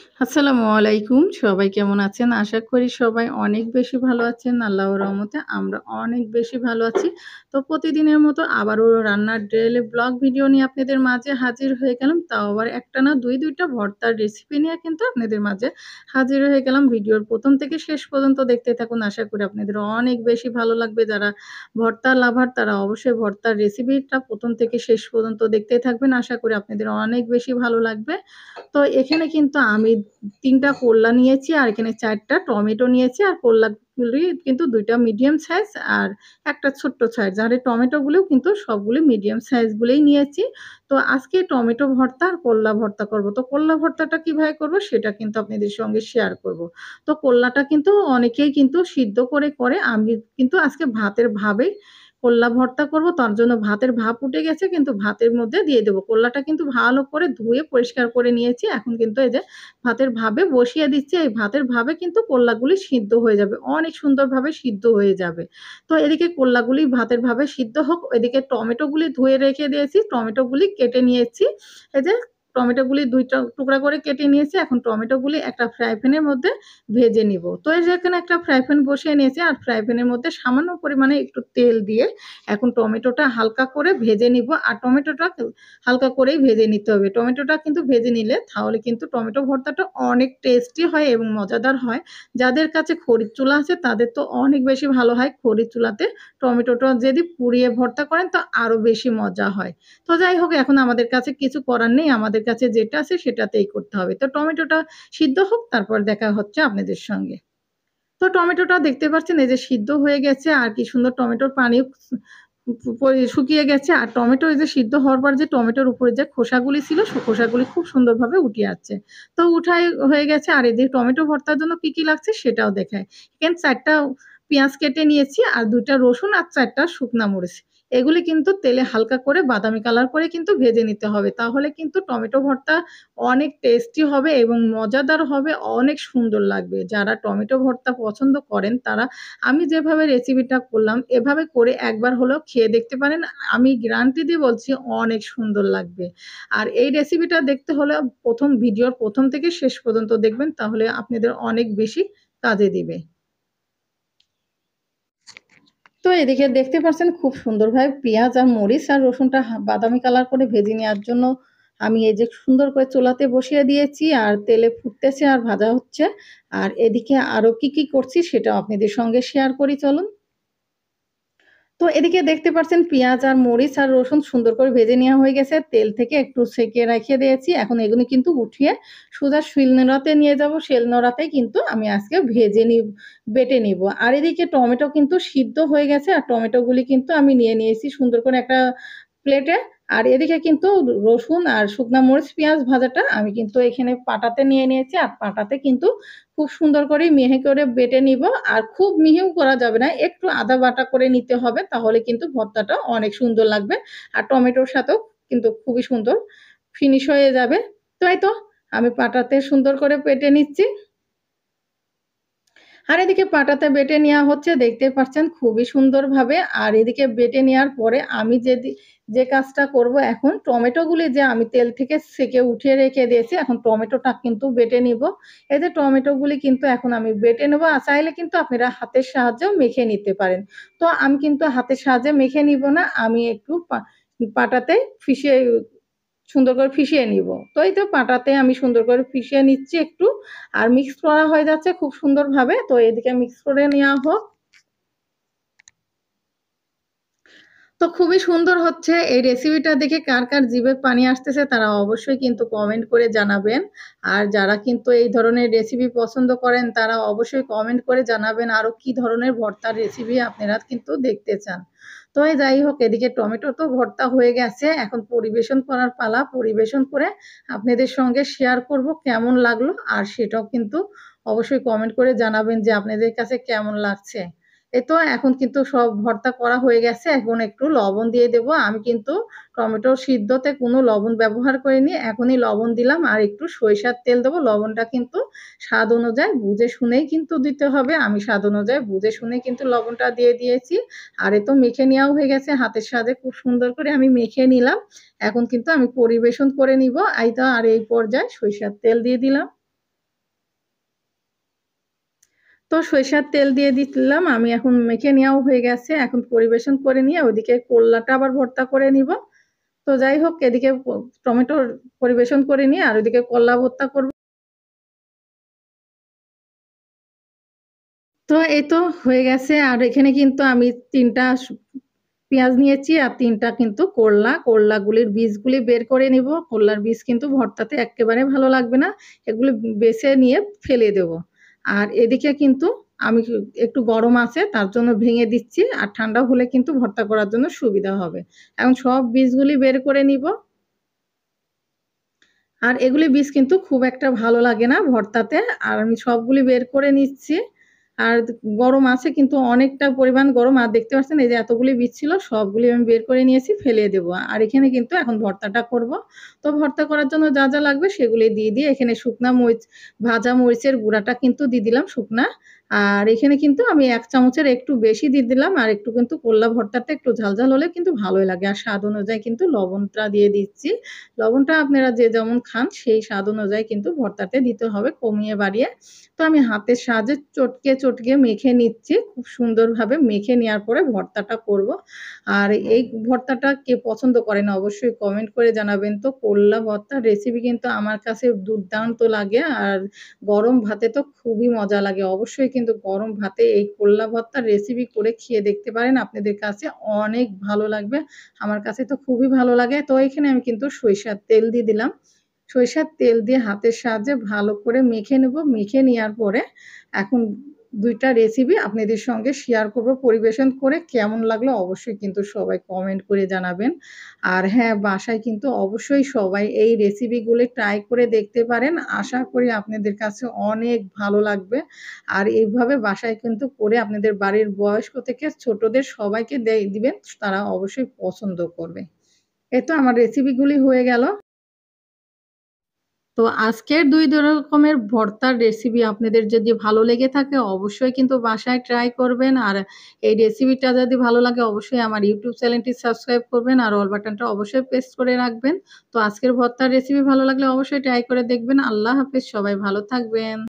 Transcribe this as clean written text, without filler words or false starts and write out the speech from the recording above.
আসসালামু আলাইকুম। সবাই কেমন আছেন? আশা করি সবাই অনেক বেশি ভালো আছেন। আল্লাহর রহমতে আমরা অনেক বেশি ভালো আছি। তো প্রতিদিনের মতো আবারও রান্নার ডেইলি ব্লগ ভিডিও নিয়ে আপনাদের মাঝে হাজির হয়ে গেলাম। তাও আবার একটা না ২ টা ভর্তার রেসিপি নিয়ে কিন্তু আপনাদের মাঝে হাজির হয়ে গেলাম। ভিডিওর ১ম থেকে শেষ পর্যন্ত দেখতে থাকুন। আশা করি আপনাদের অনেক বেশি ভালো লাগবে। যারা ভর্তা লাভার তারা অবশ্যই ভর্তার রেসিপিটা ১ম থেকে শেষ পর্যন্ত দেখতে থাকবেন। আশা করি আপনাদের অনেক বেশি ভালো লাগবে। তো এখানে কিন্তু আমি ৩ টা করলা নিয়েছি আর এখানে ৪ টা টমেটো নিয়েছি। আর করলাগুলি কিন্তু ২ টা মিডিয়াম সাইজ আর একটা ছোট্ট সাইজ। আর এই টমেটোগুলোও কিন্তু সবগুলো মিডিয়াম সাইজগুলোই নিয়েছি। তো আজকে টমেটো ভর্তা আর করলা ভর্তা করব। তো করলা ভর্তাটা কিভাবে করব সেটা কিন্তু আপনাদের সঙ্গে শেয়ার করব। তো করলাটা কিন্তু অনেকেই কিন্তু সিদ্ধ করে। আমি কিন্তু আজকে ভাতের ভাবেই করলা ভর্তা করব। তার জন্য ভাতের ভাপ উঠে গেছে কিন্তু ভাতের মধ্যে দিয়ে দেব। করলাটা কিন্তু ভালো করে ধুয়ে পরিষ্কার করে নিয়েছি। এখন কিন্তু এই যে ভাতের ভাবে বসিয়ে দিচ্ছি। এই ভাতের ভাবে কিন্তু করলাগুলি সিদ্ধ হয়ে যাবে। অনেক সুন্দরভাবে সিদ্ধ হয়ে যাবে। তো এদিকে করলাগুলি ভাতের ভাবে সিদ্ধ হোক, এদিকে টমেটোগুলি ধুয়ে রেখে দিয়েছি। টমেটোগুলি কেটে নিয়েছি। এই যে টমেটোগুলি ২ টা টুকরা করে কেটে নিয়েছি। এখন টমেটোগুলি একটা ফ্রাই প্যানের মধ্যে ভেজে নিব। তো এই যে এখানে একটা ফ্রাই প্যান বসিয়ে নিয়েছি আর ফ্রাই প্যানের মধ্যে সামান্য পরিমাণে একটু তেল দিয়ে এখন টমেটোটা হালকা করে ভেজে নিব। আর টমেটোটা হালকা করেই ভেজে নিতে হবে। টমেটোটা কিন্তু ভেজে নিলে তাহলে কিন্তু টমেটো ভর্তাটা অনেক টেস্টি হয় এবং মজাদার হয়। যাদের কাছে খড়ির চুলা আছে তাদের তো অনেক বেশি ভালো হয়। খড়ির চুলাতে টমেটোটা যদি পুড়িয়ে ভর্তা করেন তো আরো বেশি মজা হয়। তো যাই হোক এখন আমাদের কাছে কিছু করার নেই। আমাদের কাছে যেটা আছে সেটাতেই করতে হবে। তো টমেটোটা সিদ্ধ হোক তারপর দেখা হচ্ছে আপনাদের সঙ্গে। তো টমেটোটা দেখতে পাচ্ছেন এই যে সিদ্ধ হয়ে গেছে আর কি সুন্দর টমেটোর পানিও শুকিয়ে গেছে। আর টমেটো এই যে সিদ্ধ হওয়ার পর যে টমেটোর উপরে যে খোসাগুলি ছিল খোসাগুলি খুব সুন্দরভাবে উঠে যাচ্ছে। তো উঠাই হয়ে গেছে আর এদিকে টমেটো ভর্তার জন্য কি লাগছে সেটাও দেখাই। এখানে ৪ টা পেঁয়াজ কেটে নিয়েছি আর ২ টা রসুন আর ৪ টা শুকনা মরিচ। এগুলি কিন্তু তেলে হালকা করে বাদামি কালার করে কিন্তু ভেজে নিতে হবে। তাহলে কিন্তু টমেটো ভর্তা অনেক টেস্টি হবে এবং মজাদার হবে, অনেক সুন্দর লাগবে। যারা টমেটো ভর্তা পছন্দ করেন তারা আমি যেভাবে রেসিপিটা করলাম এভাবে করে একবার হলেও খেয়ে দেখতে পারেন। আমি গ্যারান্টি দিয়ে বলছি অনেক সুন্দর লাগবে। আর এই রেসিপিটা দেখতে হলে ভিডিওর ১ম থেকে শেষ পর্যন্ত দেখবেন তাহলে আপনাদের অনেক বেশি কাজে দিবে। তো এদিকে দেখতে পাচ্ছেন খুব সুন্দরভাবে পেঁয়াজ আর মরিচ আর রসুনটা বাদামি কালার করে ভেজে নেওয়ার জন্য আমি এই যে সুন্দর করে চুলাতে বসিয়ে দিয়েছি আর তেলে ফুটতেছে আর ভাজা হচ্ছে। আর এদিকে আরো কি করছি সেটাও আপনাদের সঙ্গে শেয়ার করি চলুন। তো এদিকে দেখতে পাচ্ছেন পেঁয়াজ আর মরিচ আর রসুন সুন্দর করে ভেজে নেওয়া হয়ে গেছে। তেল থেকে একটু ছেঁকে রেখে দিয়েছি। এখন এগুলো কিন্তু উঠিয়ে সোজা শিলনোড়াতে নিয়ে যাব। শিলনোড়াতেই কিন্তু আমি আজকে বেটে নিব। আর এদিকে টমেটো কিন্তু সিদ্ধ হয়ে গেছে আর টমেটোগুলি কিন্তু আমি নিয়ে নিয়েছি সুন্দর করে একটা প্লেটে। আর এদিকে কিন্তু রসুন আর শুকনা মরিচ, পেঁয়াজ ভাজাটা আমি কিন্তু এখানে পাটাতে নিয়ে নিয়েছি। আর পাটাতে কিন্তু খুব সুন্দর করে মিহি করে বেটে নিব। আর খুব মিহিও করা যাবে না, একটু আদা বাটা করে নিতে হবে তাহলে কিন্তু ভর্তাটা অনেক সুন্দর লাগবে। আর টমেটোর সাথেও কিন্তু খুবই সুন্দর ফিনিশ হয়ে যাবে। তো এই তো আমি পাটাতে সুন্দর করে বেটে নিচ্ছি। আর এদিকে পাটাতে বেটে নেওয়া হচ্ছে দেখতে পাচ্ছেন খুবই সুন্দরভাবে। আর এদিকে বেটে নেওয়ার পরে আমি যে কাজটা করব এখন টমেটোগুলি যে আমি তেল থেকে ছেঁকে উঠিয়ে রেখে দিয়েছি এখন টমেটোটা কিন্তু বেটে নিব। এই যে টমেটোগুলি কিন্তু এখন আমি বেটে নেব। আর চাইলে কিন্তু আপনারা হাতের সাহায্যেও মেখে নিতে পারেন। তো আমি কিন্তু হাতের সাহায্যে মেখে নিব না। আমি একটু পাটাতে ফিশিয়ে সুন্দর করে ফিশিয়ে নিব। তো এই তো পাটাতে আমি সুন্দর করে ফিশিয়ে নিচ্ছি একটু। আর মিক্স করা হয়ে যাচ্ছে খুব সুন্দরভাবে। তো এদিকে মিক্স করে নেওয়া হোক। তো খুবই সুন্দর হচ্ছে এই রেসিপিটা দেখে কার জিভে পানি আসতেছে তারা অবশ্যই কিন্তু কমেন্ট করে জানাবেন। আর যারা কিন্তু এই ধরনের রেসিপি পছন্দ করেন তারা অবশ্যই কমেন্ট করে জানাবেন আরো কি ধরনের ভর্তার রেসিপি আপনারা কিন্তু দেখতে চান। তো যাই হোক এদিকে টমেটো তো ভর্তা হয়ে গেছে। এখন পরিবেশন করার পালা। পরিবেশন করে আপনাদের সঙ্গে শেয়ার করব কেমন লাগলো। আর সেটাও কিন্তু অবশ্যই কমেন্ট করে জানাবেন যে আপনাদের কাছে কেমন লাগছে। এই তো এখন কিন্তু সব ভর্তা করা হয়ে গেছে। এখন একটু লবণ দিয়ে দেব। আমি কিন্তু টমেটো সিদ্ধতে কোনো লবণ ব্যবহার করিনি। এখনই লবণ দিলাম আর একটু সরিষার তেল দেব। লবণটা কিন্তু স্বাদ অনুযায়ী বুঝে শুনেই কিন্তু দিতে হবে। আমি স্বাদ অনুযায়ী বুঝে শুনে কিন্তু লবণটা দিয়ে দিয়েছি। আর এই তো মেখে নেওয়াও হয়ে গেছে। হাতের সাহায্যে খুব সুন্দর করে আমি মেখে নিলাম। এখন কিন্তু আমি পরিবেশন করে নিব। এই তো আর এই পর্যায়ে সরিষার তেল দিয়ে দিলাম। তো সরিষার তেল দিয়ে দিলাম। আমি এখন মেখে নেওয়াও হয়ে গেছে। এখন পরিবেশন করে নিয়ে ওদিকে করলাটা আবার ভর্তা করে নিব। তো যাই হোক এদিকে টমেটোর পরিবেশন করে নিয়ে আর ওদিকে করলা ভর্তা করব। তো এই তো হয়ে গেছে। আর এখানে কিন্তু আমি ৩ টা পেঁয়াজ নিয়েছি আর ৩ টা কিন্তু করলা। করলাগুলির বীজগুলি বের করে নিব। করলার বীজ কিন্তু ভর্তাতে এক্কেবারে ভালো লাগবে না। এগুলি বেছে নিয়ে ফেলে দেব। আর এদিকে কিন্তু আমি একটু গরম আছে তার জন্য ভেঙে দিচ্ছি। আর ঠান্ডা হলে কিন্তু ভর্তা করার জন্য সুবিধা হবে। এখন সব বীজগুলি বের করে নিব। আর এগুলি বীজ কিন্তু খুব একটা ভালো লাগে না ভর্তাতে। আর আমি সবগুলি বের করে নিচ্ছি। আর গরম আছে কিন্তু অনেকটা পরিমাণ গরম। আর দেখতে পাচ্ছেন এই যে এতগুলি বীজ ছিল সবগুলি আমি বের করে নিয়েছি, ফেলে দেব। আর এখানে কিন্তু এখন ভর্তাটা করব। তো ভর্তা করার জন্য যা লাগবে সেগুলি দিয়ে এখানে শুকনা মরিচ, ভাজা মরিচের গুঁড়াটা কিন্তু দিয়ে দিলাম শুকনা। আর এখানে কিন্তু আমি ১ চামচের একটু বেশি দিয়ে দিলাম। আর একটু কিন্তু করলা ভর্তাটা একটু ঝাল হলে কিন্তু ভালোই লাগে। আর স্বাদ অনুযায়ী কিন্তু লবণটা দিয়ে দিচ্ছি। লবণটা আপনারা যে যেমন খান সেই স্বাদ অনুযায়ী কিন্তু ভর্তাতে দিতে হবে কমিয়ে বাড়িয়ে। তো আমি হাতের সাহায্যে চটকে মেখে নিচ্ছি। খুব সুন্দরভাবে মেখে নেওয়ার পরে ভর্তাটা করব। আর এই ভর্তাটা কে পছন্দ করেন অবশ্যই কমেন্ট করে জানাবেন। তো করলা ভর্তার রেসিপি কিন্তু আমার কাছে দুর্দান্ত লাগে। আর গরম ভাতে তো খুবই মজা লাগে। অবশ্যই কিন্তু গরম ভাতে এই করলা ভর্তার রেসিপি করে খেয়ে দেখতে পারেন। আপনাদের কাছে অনেক ভালো লাগবে। আমার কাছে তো খুবই ভালো লাগে। তো এখানে আমি কিন্তু সরিষার তেল দিয়ে দিলাম। সরিষার তেল দিয়ে হাতের সাহায্যে ভালো করে মেখে নেব। মেখে নেওয়ার পরে এখন ২ টা রেসিপি আপনাদের সঙ্গে শেয়ার করব পরিবেশন করে। কেমন লাগলো অবশ্যই কিন্তু সবাই কমেন্ট করে জানাবেন। আর হ্যাঁ, বাসায় কিন্তু অবশ্যই সবাই এই রেসিপিগুলি ট্রাই করে দেখতে পারেন। আশা করি আপনাদের কাছে অনেক ভালো লাগবে। আর এইভাবে বাসায় কিন্তু করে আপনাদের বাড়ির বয়স্ক থেকে ছোটদের সবাইকে দিবেন। তারা অবশ্যই পছন্দ করবে। এই তো আমার রেসিপিগুলি হয়ে গেল। তো আজকের ২ রকমের ভর্তার রেসিপি আপনাদের যদি ভালো লেগে থাকে অবশ্যই কিন্তু বাসায় ট্রাই করবেন। আর এই রেসিপিটা যদি ভালো লাগে অবশ্যই আমার YouTube চ্যানেলটি সাবস্ক্রাইব করবেন আর অল বাটনটা অবশ্যই প্রেস করে রাখবেন। তো আজকের ভর্তার রেসিপি ভালো লাগলে অবশ্যই ট্রাই করে দেখবেন। আল্লাহ হাফেজ। সবাই ভালো থাকবেন।